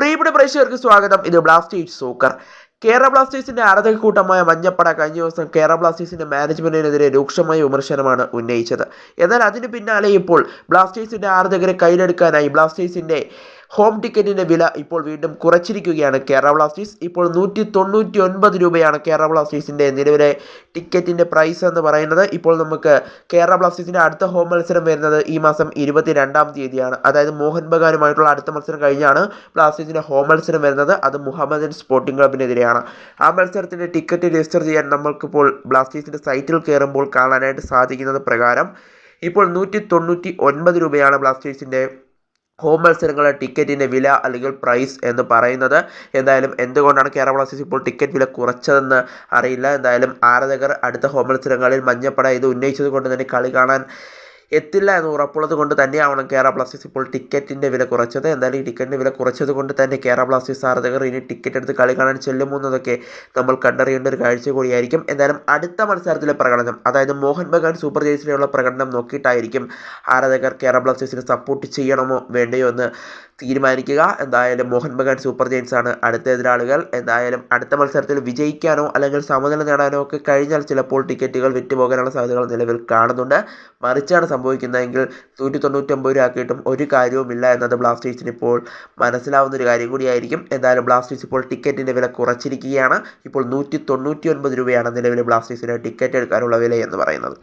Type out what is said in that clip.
പ്രിയപ്പെട്ട പ്രേക്ഷകർക്ക് സ്വാഗതം. ഇത് ബ്ലാസ്റ്റേഴ്സ് സോക്കർ. കേരള ബ്ലാസ്റ്റേഴ്സിന്റെ ആരാധക കൂട്ടമായ മഞ്ഞപ്പട കഴിഞ്ഞ ദിവസം കേരള ബ്ലാസ്റ്റേഴ്സിന്റെ മാനേജ്മെന്റിനെതിരെ രൂക്ഷമായ വിമർശനമാണ് ഉന്നയിച്ചത്. എന്നാൽ അതിന് പിന്നാലെ ഇപ്പോൾ ബ്ലാസ്റ്റേഴ്സിന്റെ ആരാധകരെ കയ്യിലെടുക്കാനായി ബ്ലാസ്റ്റേഴ്സിന്റെ ഹോം ടിക്കറ്റിന്റെ വില ഇപ്പോൾ വീണ്ടും കുറച്ചിരിക്കുകയാണ് കേരള ബ്ലാസ്റ്റേഴ്സ്. ഇപ്പോൾ 199 രൂപയാണ് കേരള ബ്ലാസ്റ്റേഴ്സിന്റെ നിലവിലെ ടിക്കറ്റിന്റെ പ്രൈസ് എന്ന് പറയുന്നത്. ഇപ്പോൾ നമുക്ക് കേരള ബ്ലാസ്റ്റേഴ്സിന്റെ അടുത്ത ഹോം മത്സരം വരുന്നത് ഈ മാസം 22-ാം തീയതിയാണ്. അതായത് മോഹൻ ബഗാനുമായിട്ടുള്ള അടുത്ത മത്സരം കഴിഞ്ഞാണ് ബ്ലാസ്റ്റേഴ്സിന്റെ ഹോം മത്സരം വരുന്നത്. അത് മുഹമ്മദൻ സ്പോർട്ടിംഗ് ക്ലബിനെതിരെയാണ്. ആ മത്സരത്തിന്റെ ടിക്കറ്റ് രജിസ്റ്റർ ചെയ്യാൻ നമ്മൾക്കിപ്പോൾ ബ്ലാസ്റ്റേഴ്സിന്റെ സൈറ്റിൽ കയറുമ്പോൾ കാണാനായിട്ട് സാധിക്കുന്നത് പ്രകാരം ഇപ്പോൾ 199 രൂപയാണ് ബ്ലാസ്റ്റേഴ്സിന്റെ ഹോം മത്സരങ്ങളുടെ ടിക്കറ്റിൻ്റെ വില അല്ലെങ്കിൽ പ്രൈസ് എന്ന് പറയുന്നത്. എന്തായാലും എന്തുകൊണ്ടാണ് കേരള ബ്ലാസ്റ്റേഴ്സ് ഇപ്പോൾ ടിക്കറ്റ് വില കുറച്ചതെന്ന് അറിയില്ല. എന്തായാലും ആരാധകർ അടുത്ത ഹോം മത്സരങ്ങളിൽ മഞ്ഞപ്പട ഇത് ഉന്നയിച്ചത് കൊണ്ട് തന്നെ കളി കാണാൻ എത്തില്ല എന്ന് ഉറപ്പുള്ളത് കൊണ്ട് തന്നെയാവണം കേരള ബ്ലാസ്റ്റേഴ്സ് ഇപ്പോൾ ടിക്കറ്റിൻ്റെ വില കുറച്ചത്. എന്തായാലും ഈ ടിക്കറ്റിൻ്റെ വില കുറച്ചത് കൊണ്ട് തന്നെ കേരള ബ്ലാസ്റ്റേഴ്സ് ആരാധകർ ഇനി ടിക്കറ്റ് എടുത്ത് കളി കാണാൻ ചെല്ലുമോ എന്നതൊക്കെ നമ്മൾ കണ്ടറിയേണ്ട ഒരു കാഴ്ച കൂടിയായിരിക്കും. എന്തായാലും അടുത്ത മത്സരത്തിലെ പ്രകടനം, അതായത് മോഹൻ ബഗാൻ സൂപ്പർ ജേഴ്സിയിലുള്ള പ്രകടനം നോക്കിയിട്ടായിരിക്കും ആരാധകർ കേരള ബ്ലാസ്റ്റേഴ്സിനെ സപ്പോർട്ട് ചെയ്യണമോ വേണ്ടയോ എന്ന് തീരുമാനിക്കുക. എന്തായാലും മോഹൻ ബഗാൻ സൂപ്പർ ജയൻസ് ആണ് അടുത്ത എതിരാളികൾ. എന്തായാലും അടുത്ത മത്സരത്തിൽ വിജയിക്കാനോ അല്ലെങ്കിൽ സമനില നേടാനോ ഒക്കെ കഴിഞ്ഞാൽ ചിലപ്പോൾ ടിക്കറ്റുകൾ വിറ്റുപോകാനുള്ള സാധ്യതകൾ നിലവിൽ കാണുന്നുണ്ട്. മറിച്ചാണ് സംഭവിക്കുന്നതെങ്കിൽ 199 രൂപ ആക്കിയിട്ടും ഒരു കാര്യവുമില്ല എന്നത് ബ്ലാസ്റ്റേഴ്സിന് ഇപ്പോൾ മനസ്സിലാവുന്ന ഒരു കാര്യം കൂടിയായിരിക്കും. എന്തായാലും ബ്ലാസ്റ്റേഴ്സ് ഇപ്പോൾ ടിക്കറ്റിൻ്റെ വില കുറച്ചിരിക്കുകയാണ്. ഇപ്പോൾ 199 രൂപയാണ് നിലവിൽ ബ്ലാസ്റ്റേഴ്സിന് ടിക്കറ്റ് എടുക്കാനുള്ള വില എന്ന് പറയുന്നത്.